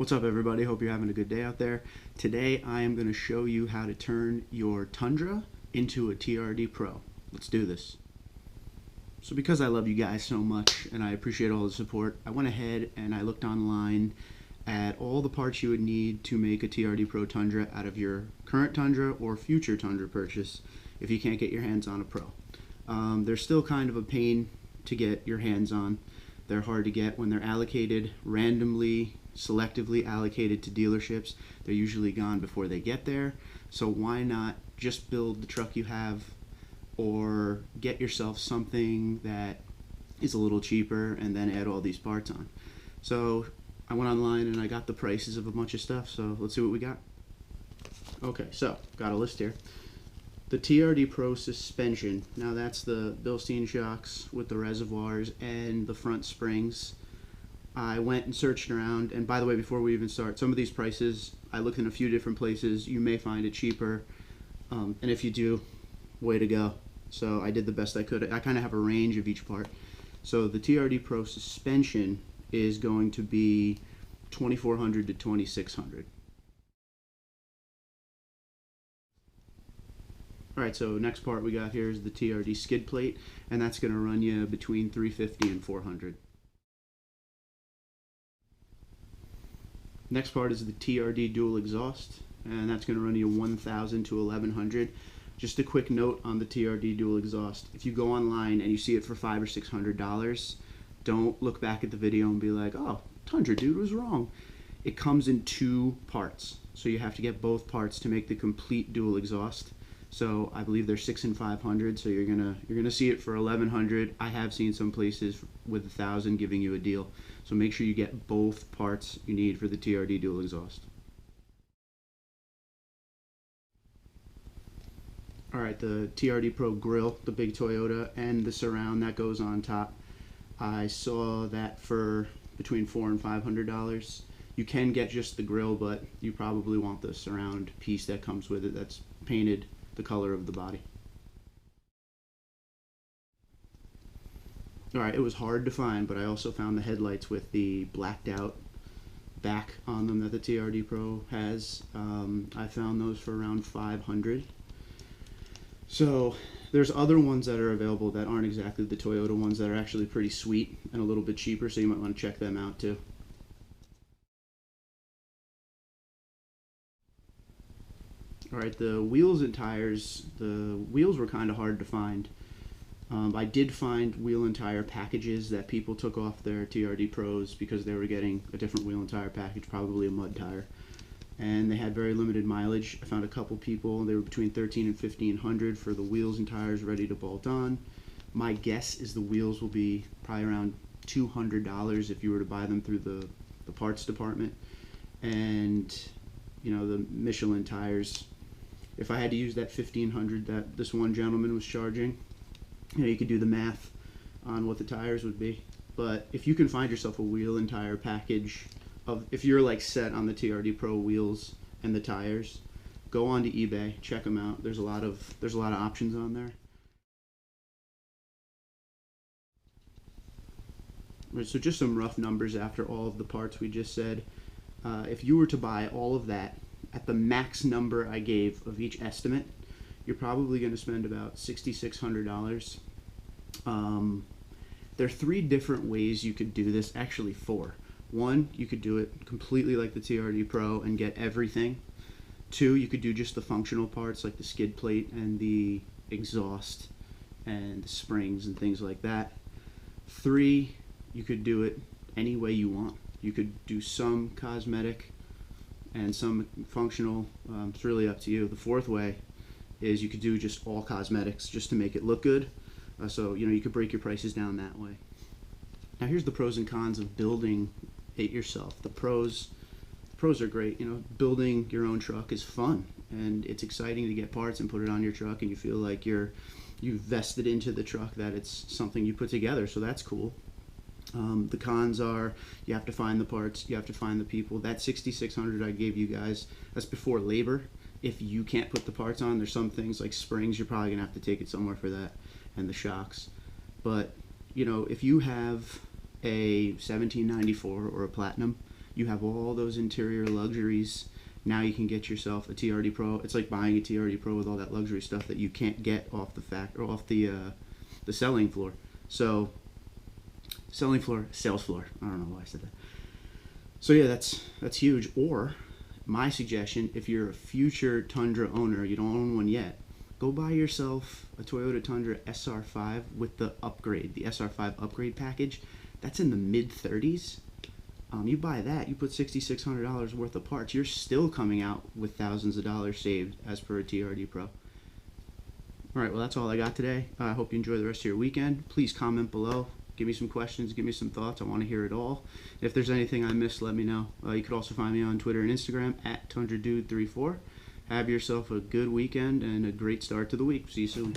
What's up, everybody? Hope you're having a good day out there. Today I am going to show you how to turn your Tundra into a TRD Pro. Let's do this. So because I love you guys so much and I appreciate all the support, I went ahead and I looked online at all the parts you would need to make a TRD Pro Tundra out of your current Tundra or future Tundra purchase if you can't get your hands on a Pro. They're still kind of a pain to get your hands on. They're hard to get when they're allocated randomly, selectively allocated to dealerships. They're usually gone before they get there. So why not just build the truck you have or get yourself something that is a little cheaper and then add all these parts on. So I went online and I got the prices of a bunch of stuff. So let's see what we got. Okay, so got a list here. The TRD Pro Suspension. Now that's the Bilstein shocks with the reservoirs and the front springs. I went and searched around, and by the way, before we even start, some of these prices, I looked in a few different places. You may find it cheaper, and if you do, way to go. So I did the best I could. I kind of have a range of each part. So the TRD Pro Suspension is going to be $2,400 to $2,600. Alright, so next part we got here is the TRD Skid Plate, and that's going to run you between $350 and $400. Next part is the TRD Dual Exhaust, and that's going to run you $1,000 to $1,100. Just a quick note on the TRD Dual Exhaust. If you go online and you see it for $500 or $600, don't look back at the video and be like, oh, Tundra dude was wrong. It comes in two parts, so you have to get both parts to make the complete dual exhaust. So I believe they're $600 and $500, so you're gonna see it for $1,100. I have seen some places with $1,000 giving you a deal. So make sure you get both parts you need for the TRD Dual Exhaust. All right, the TRD Pro Grille, the big Toyota, and the Surround that goes on top. I saw that for between $400 and $500. You can get just the grille, but you probably want the Surround piece that comes with it that's painted the color of the body. Alright, it was hard to find, but I also found the headlights with the blacked out back on them that the TRD Pro has. I found those for around $500. So there's other ones that are available that aren't exactly the Toyota ones that are actually pretty sweet and a little bit cheaper, so you might want to check them out too. Alright, the wheels and tires, the wheels were kind of hard to find. I did find wheel and tire packages that people took off their TRD Pros because they were getting a different wheel and tire package, probably a mud tire. And they had very limited mileage. I found a couple people, they were between $1,300 and $1,500 for the wheels and tires ready to bolt on. My guess is the wheels will be probably around $200 if you were to buy them through the parts department. And, you know, the Michelin tires, if I had to use that $1,500 that this one gentleman was charging, you know, you could do the math on what the tires would be. But if you can find yourself a wheel and tire package of, if you're like set on the TRD Pro wheels and the tires, go onto eBay, check them out. There's a lot of options on there. Right, so just some rough numbers after all of the parts we just said. If you were to buy all of that at the max number I gave of each estimate, you're probably going to spend about $6,600. There are three different ways you could do this, actually four. One, you could do it completely like the TRD Pro and get everything. Two, you could do just the functional parts like the skid plate and the exhaust and the springs and things like that. Three, you could do it any way you want. You could do some cosmetic and some functional. It's really up to you. The fourth way is you could do just all cosmetics just to make it look good. So, you know, you could break your prices down that way. Now here's the pros and cons of building it yourself. The pros are great. You know, building your own truck is fun and it's exciting to get parts and put it on your truck and you feel like you've vested into the truck, that it's something you put together, so that's cool. The cons are you have to find the parts, you have to find the people. That $6,600 I gave you guys, that's before labor. If you can't put the parts on, there's some things like springs, you're probably gonna have to take it somewhere for that, and the shocks. But you know, if you have a 1794 or a Platinum, You have all those interior luxuries. Now you can get yourself a TRD Pro. It's like buying a TRD Pro with all that luxury stuff that you can't get off the selling floor. So, sales floor. I don't know why I said that. So yeah, that's huge. Or my suggestion, if you're a future Tundra owner, you don't own one yet, go buy yourself a Toyota Tundra SR5 with the upgrade, the SR5 upgrade package. That's in the mid-30s. You buy that, you put $6,600 worth of parts, you're still coming out with thousands of dollars saved as per a TRD Pro. Alright, well that's all I got today. I hope you enjoy the rest of your weekend. Please comment below. Give me some questions, give me some thoughts. I want to hear it all. If there's anything I missed, let me know. You could also find me on Twitter and Instagram at TundraDude34. Have yourself a good weekend and a great start to the week. See you soon.